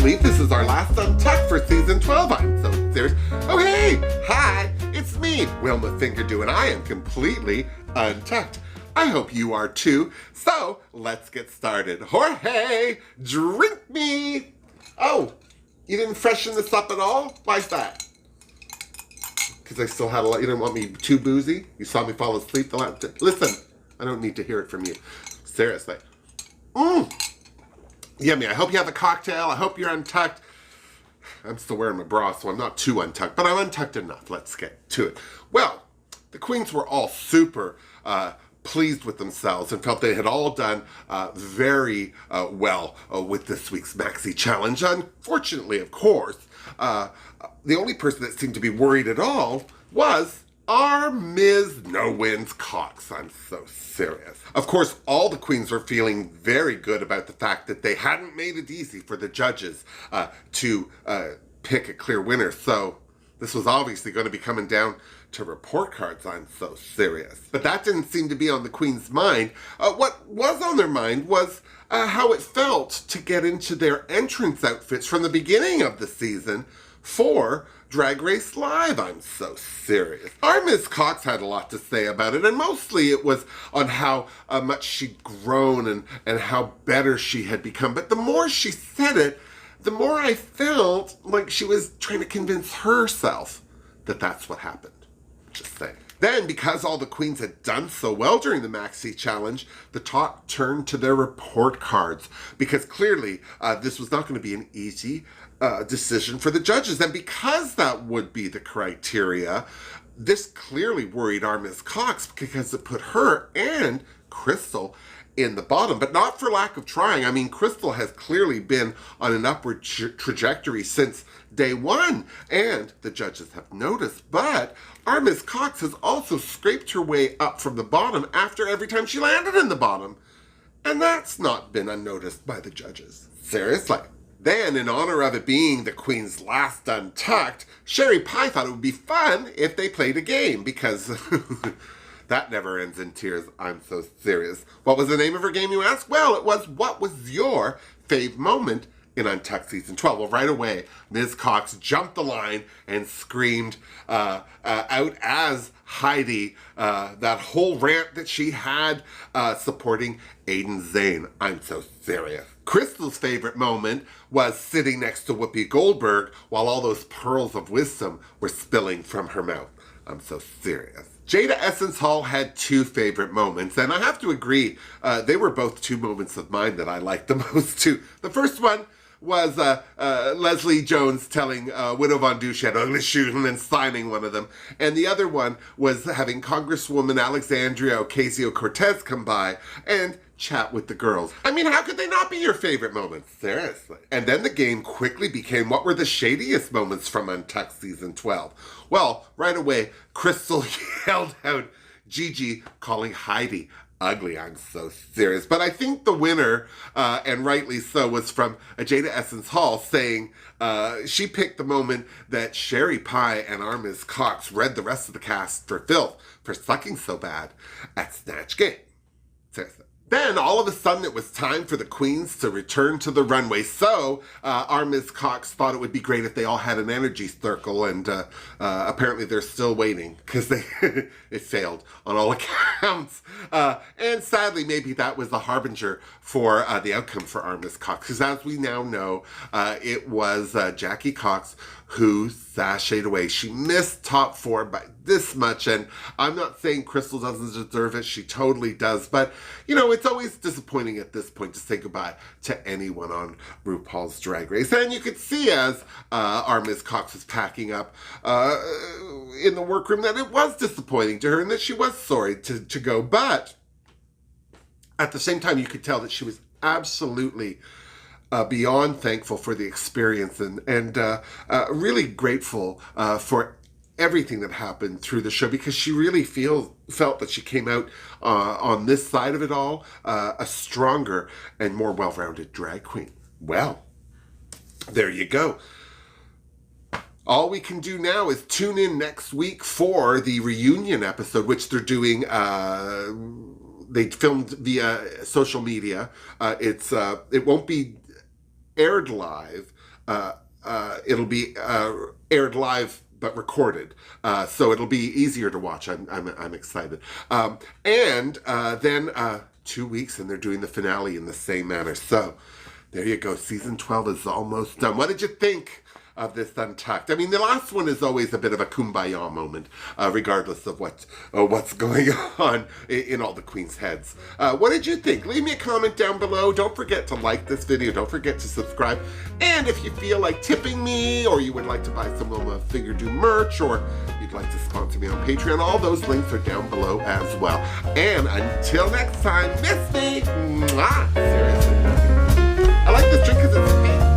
believe this is our last Untucked for season 12. I'm so serious. Oh, hey! Hi! It's me, Wilma Fingerdew, and I am completely untucked. I hope you are too. So, let's get started. Jorge, drink me! Oh, you didn't freshen this up at all? Why's that? Because I still had a lot. You didn't want me too boozy? You saw me fall asleep the last day. Listen, I don't need to hear it from you. Seriously. Yummy. I hope you have a cocktail. I hope you're untucked. I'm still wearing my bra, so I'm not too untucked, but I'm untucked enough. Let's get to it. Well, the queens were all super pleased with themselves and felt they had all done very well with this week's Maxi Challenge. Unfortunately, of course, the only person that seemed to be worried at all was our Ms. No-Wins Cox. I'm so serious. Of course, all the queens were feeling very good about the fact that they hadn't made it easy for the judges to pick a clear winner. So this was obviously going to be coming down to report cards. I'm so serious. But that didn't seem to be on the queen's mind. What was on their mind was how it felt to get into their entrance outfits from the beginning of the season for Drag Race Live. I'm so serious. Our Ms. Cox had a lot to say about it, and mostly it was on how much she'd grown and how better she had become. But the more she said it, the more I felt like she was trying to convince herself that that's what happened. Just saying. Then, because all the queens had done so well during the Maxi Challenge, the talk turned to their report cards, because clearly this was not going to be an easy decision for the judges. And because that would be the criteria, this clearly worried our Ms. Cox, because it put her and Crystal in the bottom, but not for lack of trying. I mean, Crystal has clearly been on an upward trajectory since day one, and the judges have noticed, but our Ms. Cox has also scraped her way up from the bottom after every time she landed in the bottom, and that's not been unnoticed by the judges. Seriously. Then, in honor of it being the queen's last Untucked, Sherry Pie thought it would be fun if they played a game, because that never ends in tears. I'm so serious. What was the name of her game, you ask? Well, it was, what was your fave moment in Untucked Season 12? Well, right away, Ms. Cox jumped the line and screamed out as Heidi, that whole rant that she had supporting Aiden Zane. I'm so serious. Crystal's favorite moment was sitting next to Whoopi Goldberg while all those pearls of wisdom were spilling from her mouth. I'm so serious. Jada Essence Hall had two favorite moments, and I have to agree, they were both two moments of mine that I liked the most too. The first one was Leslie Jones telling Widow Von Du she had ugly shoes and then signing one of them. And the other one was having Congresswoman Alexandria Ocasio-Cortez come by and chat with the girls. I mean, how could they not be your favorite moments? Seriously. And then the game quickly became, what were the shadiest moments from Untucked Season 12? Well, right away, Crystal yelled out Gigi calling Heidi ugly. I'm so serious. But I think the winner, and rightly so, was from Jada Essence Hall saying she picked the moment that Sherry Pie and our Ms. Cox read the rest of the cast for filth for sucking so bad at Snatch Game. Seriously. Then, all of a sudden, it was time for the queens to return to the runway. So, our Ms. Cox thought it would be great if they all had an energy circle, and apparently they're still waiting, because it failed on all accounts. And sadly, maybe that was the harbinger for the outcome for our Ms. Cox, because as we now know, it was Jackie Cox who sashayed away. She missed top 4 by this much, and I'm not saying Crystal doesn't deserve it. She totally does, but, you know, it's always disappointing at this point to say goodbye to anyone on RuPaul's Drag Race. And you could see as our Ms. Cox was packing up in the workroom that it was disappointing to her and that she was sorry to go, but at the same time, you could tell that she was absolutely beyond thankful for the experience and really grateful for everything that happened through the show, because she really felt that she came out on this side of it all a stronger and more well-rounded drag queen. Well, there you go. All we can do now is tune in next week for the reunion episode, which they're doing. They filmed via social media. It won't be aired live it'll be aired live but recorded, so it'll be easier to watch. I'm excited. And then 2 weeks, and they're doing the finale in the same manner. So there you go. Season 12 is almost done. What did you think of this Untucked? I mean, the last one is always a bit of a kumbaya moment, regardless of what's going on in all the queens' heads. What did you think? Leave me a comment down below. Don't forget to like this video. Don't forget to subscribe. And if you feel like tipping me, or you would like to buy some Wilma Figure Do merch, or you'd like to sponsor me on Patreon, all those links are down below as well. And until next time, miss me. Mwah. Seriously. I like this drink because it's pink.